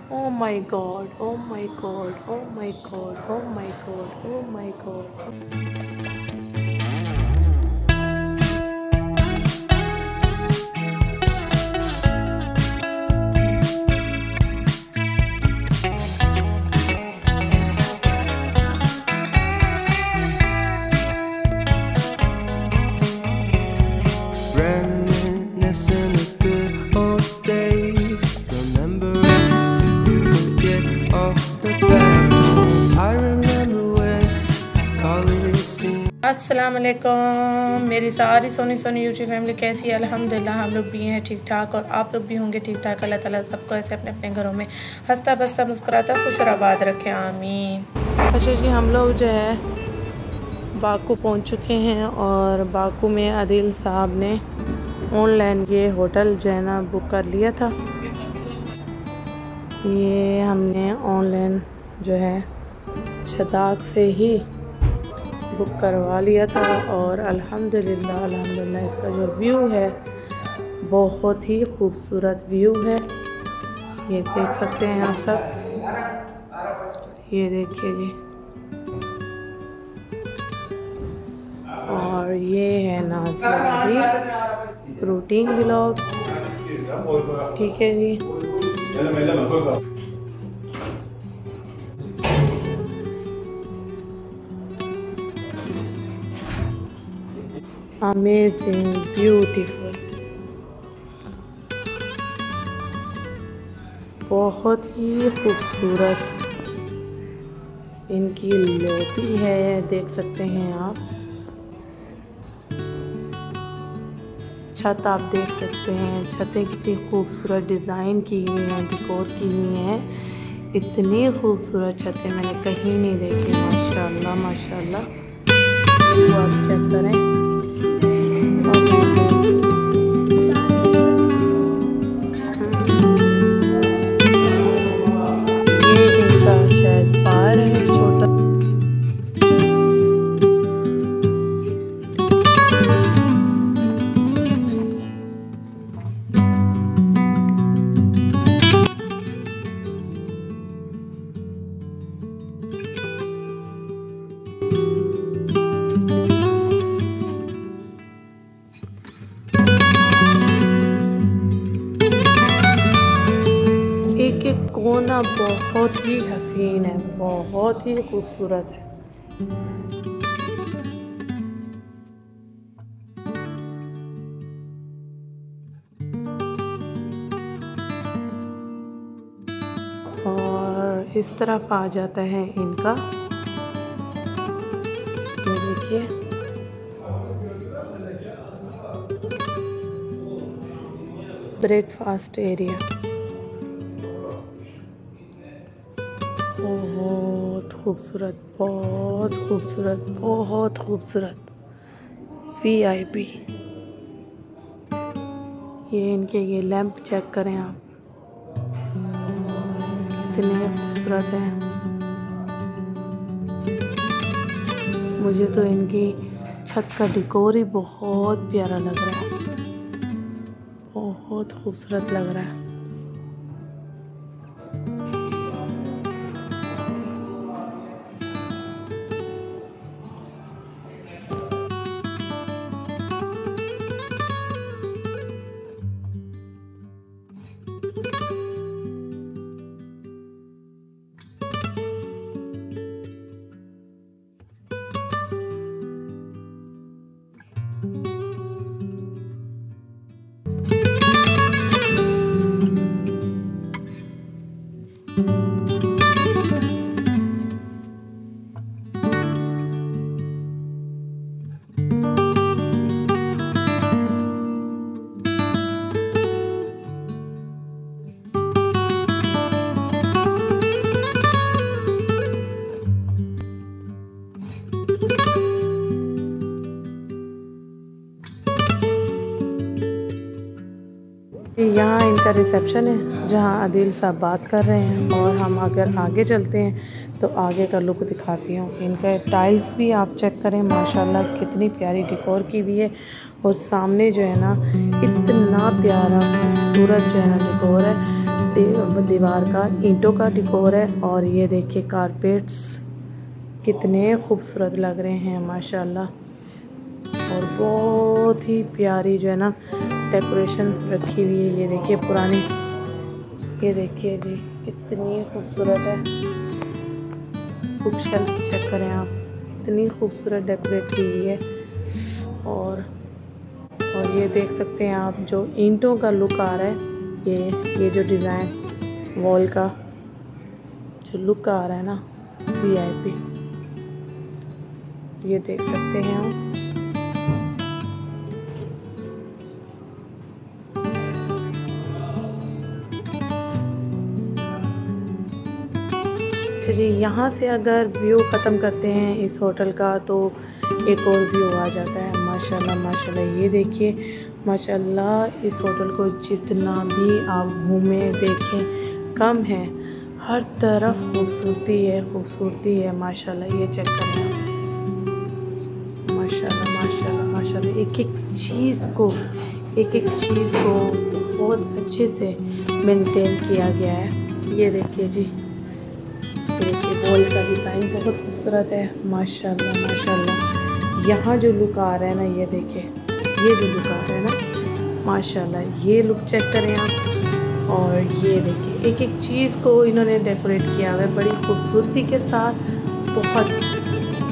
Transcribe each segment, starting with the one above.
Oh my god, oh my god, oh my god, oh my god, oh my god. Reminiscing of good old days, remembering to forget all the bad ones. I remember when college seemed. अस्सलाम वालेकुम मेरी सारी Soni Soni YouTube family कैसी है। अल्हम्दुलिल्लाह हम लोग भी हैं ठीक ठाक और आप लोग भी होंगे ठीक ठाक। अल्लाह ताला सबको ऐसे अपने अपने घरों में हंसता बसता मुस्कुराता खुश और आबाद रखे, आमीन। अच्छा जी, हम लोग जो है बाकू पहुंच चुके हैं और बाकू में आदिल साहब ने ऑनलाइन ये होटल जो है ना बुक कर लिया था। ये हमने ऑनलाइन जो है शदाक से ही बुक करवा लिया था और अल्हम्दुलिल्लाह अल्हम्दुलिल्लाह इसका जो व्यू है बहुत ही खूबसूरत व्यू है। ये देख सकते हैं आप सब, ये देखिए जी। और ये है नाज़िया रूटीन व्लॉग, ठीक है जी। अमेजिंग, ब्यूटीफुल, बहुत ही खूबसूरत इनकी लॉबी है, देख सकते हैं आप। छत आप देख सकते हैं, छतें कितनी खूबसूरत डिज़ाइन की हुई हैं, डेकोर की हुई हैं। इतनी खूबसूरत छतें मैंने कहीं नहीं देखी, माशाल्लाह माशाल्लाह। तो आप चेक करें, ये इनका शायद बार है छोटा। एक एक कोना बहुत ही हसीन है, बहुत ही खूबसूरत है। और इस तरफ आ जाता है इनका, ये देखिए, ब्रेकफास्ट एरिया। बहुत खूबसूरत, बहुत खूबसूरत, बहुत खूबसूरत VIP। ये इनके ये लैंप चेक करें आप, कितने खूबसूरत हैं। मुझे तो इनकी छत का डेकोर ही बहुत प्यारा लग रहा है, बहुत खूबसूरत लग रहा है। यहाँ इनका रिसेप्शन है जहाँ आदिल साहब बात कर रहे हैं और हम अगर आगे चलते हैं तो आगे का लुक दिखाती हूँ। इनका टाइल्स भी आप चेक करें, माशाल्लाह कितनी प्यारी डेकोर की भी है और सामने जो है ना इतना प्यारा खूबसूरत जो है ना डेकोर है। दीवार का ईंटों का डेकोर है। और ये देखिए कारपेट्स कितने खूबसूरत लग रहे हैं माशाल्लाह। और बहुत ही प्यारी जो है ना डेकोरेशन रखी हुई है। ये देखिए पुरानी, ये देखिए जी कितनी खूबसूरत है। बुक शेल्फ चेक करें आप, इतनी खूबसूरत डेकोरेट की हुई है। और ये देख सकते हैं आप जो ईंटों का लुक आ रहा है, ये जो डिज़ाइन वॉल का जो लुक आ रहा है ना VIP, ये देख सकते हैं आप। जी यहाँ से अगर व्यू ख़त्म करते हैं इस होटल का तो एक और व्यू आ जाता है माशाल्लाह माशाल्लाह। ये देखिए माशाल्लाह, इस होटल को जितना भी आप घूमें देखें कम है, हर तरफ खूबसूरती है माशाल्लाह। ये चेक करें आप, माशाल्लाह माशाल्लाह माशाल्लाह। एक एक चीज़ को बहुत अच्छे से मेंटेन किया गया है। ये देखिए जी, वॉल का डिज़ाइन बहुत खूबसूरत है माशाल्लाह माशाल्लाह। यहाँ जो लुक आ रहा है ना, ये देखिए ये जो लुक आ रहा है ना माशाल्लाह, ये लुक चेक करें आप। और ये देखिए एक एक चीज़ को इन्होंने डेकोरेट किया हुआ है बड़ी खूबसूरती के साथ, बहुत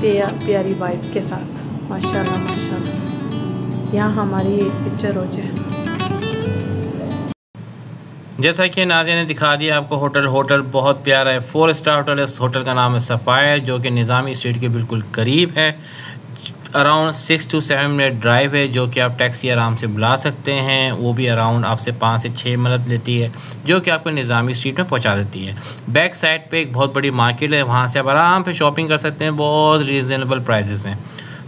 प्यारी वाइब के साथ माशाल्लाह माशाल्लाह। यहाँ हमारी एक पिक्चर हो जाए। जैसा कि नाज़रीन ने दिखा दिया आपको, होटल बहुत प्यारा है, 4 स्टार होटल है। इस होटल का नाम है सफ़ायर, जो कि निज़ामी स्ट्रीट के बिल्कुल करीब है। अराउंड 6 to 7 मिनट ड्राइव है, जो कि आप टैक्सी आराम से बुला सकते हैं। वो भी अराउंड आपसे 5 से 6 मिनट लेती है, जो कि आपको निज़ामी स्ट्रीट में पहुंचा देती है। बैक साइड पे एक बहुत बड़ी मार्केट है, वहाँ से आप आराम से शॉपिंग कर सकते हैं। बहुत रीज़नेबल प्राइसेस हैं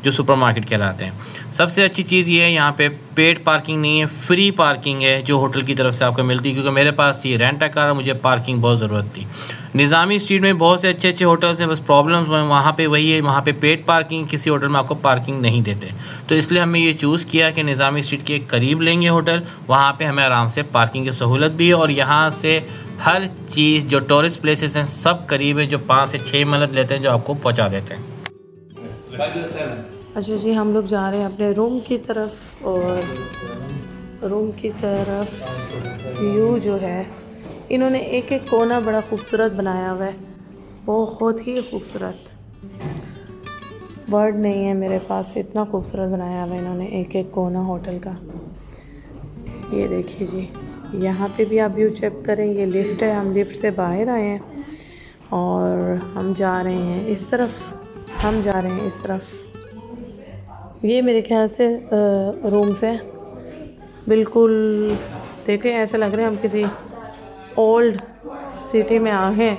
जो सुपरमार्केट कहलाते हैं। सबसे अच्छी चीज़ ये है यहाँ पे पेड पार्किंग नहीं है, फ्री पार्किंग है जो होटल की तरफ से आपको मिलती है। क्योंकि मेरे पास ये रेंट का कार, मुझे पार्किंग बहुत ज़रूरत थी। निज़ामी स्ट्रीट में बहुत से अच्छे होटल्स हैं, बस प्रॉब्लम्स वहाँ पे वही है, वहाँ पे पेड पार्किंग, किसी होटल में आपको पार्किंग नहीं देते। तो इसलिए हमने ये चूज़ किया कि निज़ामी स्ट्रीट के करीब लेंगे होटल, वहाँ पर हमें आराम से पार्किंग की सहूलत भी है। और यहाँ से हर चीज़ जो टूरिस्ट प्लेसेस हैं सब करीब है, जो 5 से 6 मिनट लेते हैं, जो आपको पहुँचा देते हैं। अच्छा जी, हम लोग जा रहे हैं अपने रूम की तरफ। और रूम की तरफ व्यू जो है, इन्होंने एक एक कोना बड़ा खूबसूरत बनाया हुआ है, बहुत ही खूबसूरत। वर्ड नहीं है मेरे पास, इतना खूबसूरत बनाया हुआ है इन्होंने एक एक कोना होटल का। ये देखिए जी, यहाँ पे भी आप व्यू चेक करें। ये लिफ्ट है, हम लिफ्ट से बाहर आए हैं और हम जा रहे हैं इस तरफ, ये मेरे ख्याल से रूम्स हैं। बिल्कुल देखें, ऐसा लग रहा है हम किसी ओल्ड सिटी में आ गए।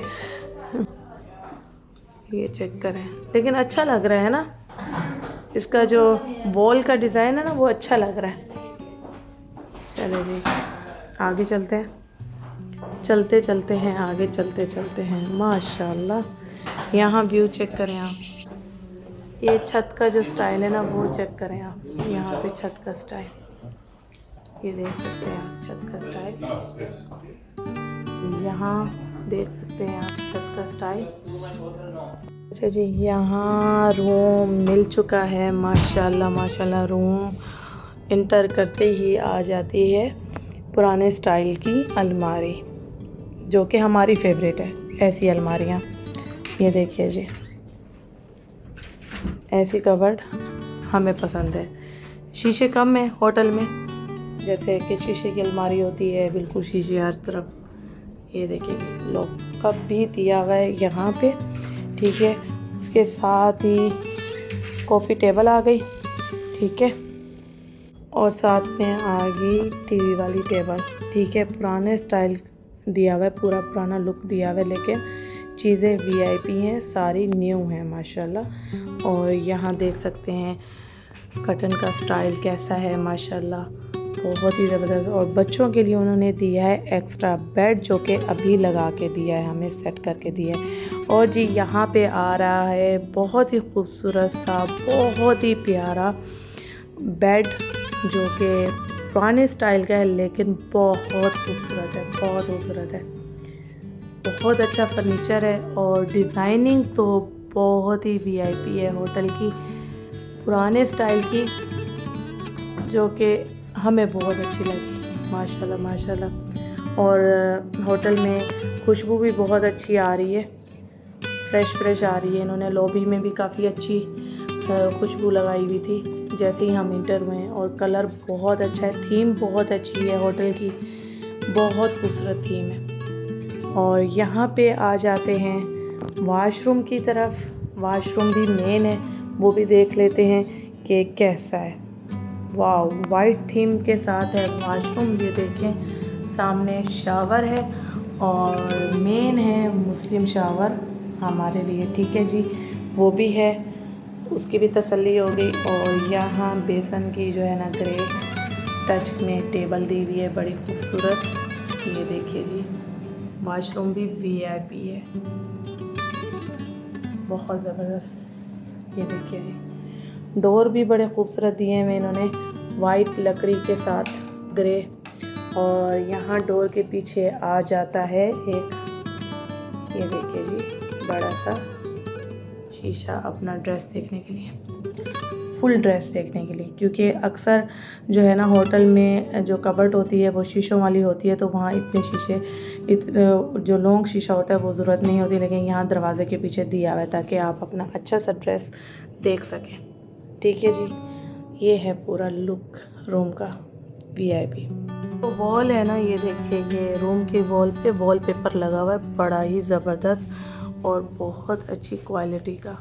ये चेक करें, लेकिन अच्छा लग रहा है ना, इसका जो वॉल का डिज़ाइन है ना वो अच्छा लग रहा है। चले जी आगे चलते हैं, आगे चलते हैं माशाल्लाह। यहाँ व्यू चेक करें आप, ये छत का जो स्टाइल है ना वो चेक करें आप। यहाँ पे छत का स्टाइल, ये देख सकते हैं आप छत का स्टाइल, यहाँ देख सकते हैं आप छत का स्टाइल। अच्छा जी, यहाँ रूम मिल चुका है माशाल्लाह माशाल्लाह। रूम इंटर करते ही आ जाती है पुराने स्टाइल की अलमारी, जो कि हमारी फेवरेट है। ऐसी अलमारियाँ, ये देखिए जी, ऐसी कबर्ड हमें पसंद है। शीशे कम है होटल में, जैसे कि शीशे की अलमारी होती है, बिल्कुल शीशे हर तरफ। ये देखिए लॉक कप भी दिया हुआ है यहाँ पे, ठीक है। उसके साथ ही कॉफ़ी टेबल आ गई, ठीक है, और साथ में आ गई टीवी वाली टेबल, ठीक है। पुराने स्टाइल दिया हुआ है, पूरा पुराना लुक दिया हुआ है, लेकिन चीज़ें VIP हैं, सारी न्यू हैं माशाल्लाह। और यहाँ देख सकते हैं कर्टन का स्टाइल कैसा है माशाल्लाह, बहुत ही ज़बरदस्त। और बच्चों के लिए उन्होंने दिया है एक्स्ट्रा बेड, जो कि अभी लगा के दिया है, हमें सेट करके दिया है। और जी यहाँ पे आ रहा है बहुत ही खूबसूरत सा, बहुत ही प्यारा बेड, जो कि पुराने स्टाइल का है लेकिन बहुत खूबसूरत है, बहुत खूबसूरत है। बहुत अच्छा फर्नीचर है और डिज़ाइनिंग तो बहुत ही वीआईपी है होटल की, पुराने स्टाइल की, जो कि हमें बहुत अच्छी लगी। माशाल्लाह माशाल्लाह। और होटल में खुशबू भी बहुत अच्छी आ रही है, फ्रेश आ रही है। इन्होंने लॉबी में भी काफ़ी अच्छी खुशबू लगाई हुई थी जैसे ही हम इंटर हुए। और कलर बहुत अच्छा है, थीम बहुत अच्छी है होटल की, बहुत खूबसूरत थीम है। और यहाँ पे आ जाते हैं वाशरूम की तरफ। वाशरूम भी मेन है, वो भी देख लेते हैं कि कैसा है। वाह, वाइट थीम के साथ है वाशरूम। ये देखें, सामने शावर है और मेन है मुस्लिम शावर हमारे लिए, ठीक है जी, वो भी है, उसकी भी तसल्ली हो गई। और यहाँ बेसन की जो है ना ग्रे टच में टेबल दी हुई है, बड़ी खूबसूरत। ये देखिए जी, वाशरूम भी वीआईपी है, बहुत ज़बरदस्त। ये देखिए जी, डोर भी बड़े खूबसूरत दिए हैं इन्होंने, वाइट लकड़ी के साथ ग्रे। और यहाँ डोर के पीछे आ जाता है एक, ये देखिए जी, बड़ा सा शीशा अपना ड्रेस देखने के लिए, फुल ड्रेस देखने के लिए। क्योंकि अक्सर जो है ना होटल में जो कबर्ड होती है वो शीशों वाली होती है, तो वहाँ इतने शीशे जो लॉन्ग शीशा होता है वो ज़रूरत नहीं होती। लेकिन यहाँ दरवाजे के पीछे दिया हुआ है ताकि आप अपना अच्छा सा ड्रेस देख सकें, ठीक है जी। ये है पूरा लुक रूम का वीआईपी। तो वॉल है ना, ये देखिए, ये रूम के वॉल पे वॉलपेपर लगा हुआ है, बड़ा ही ज़बरदस्त और बहुत अच्छी क्वालिटी का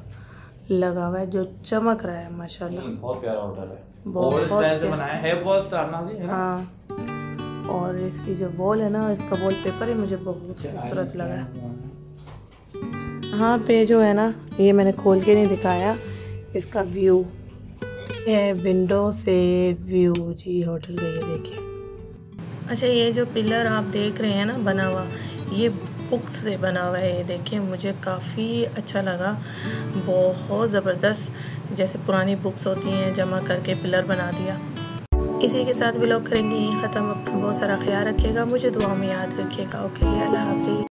लगा हुआ है, जो चमक रहा है माशाल्लाह। बहुत प्यारा होटल है, बहुत स्टाइल से बनाया है, बहुत तारनाजी है ना। हाँ, और इसकी जो वॉल है ना, इसका वॉलपेपर ही मुझे बहुत खूबसूरत लगा है। यहाँ पे जो है ना, ये मैंने खोल के नहीं दिखाया, इसका व्यू है, विंडो से व्यू जी होटल का, ये देखिए। अच्छा, ये जो पिलर आप देख रहे हैं ना बना हुआ, ये बुक्स से बना हुआ है। ये देखिए, मुझे काफ़ी अच्छा लगा, बहुत ज़बरदस्त, जैसे पुरानी बुक्स होती हैं जमा करके पिलर बना दिया। इसी के साथ व्लॉग करेंगे यहीं ख़त्म। अपना बहुत सारा ख्याल रखिएगा, मुझे दुआ में याद रखिएगा। ओके जी, अल्लाह हाफिज़।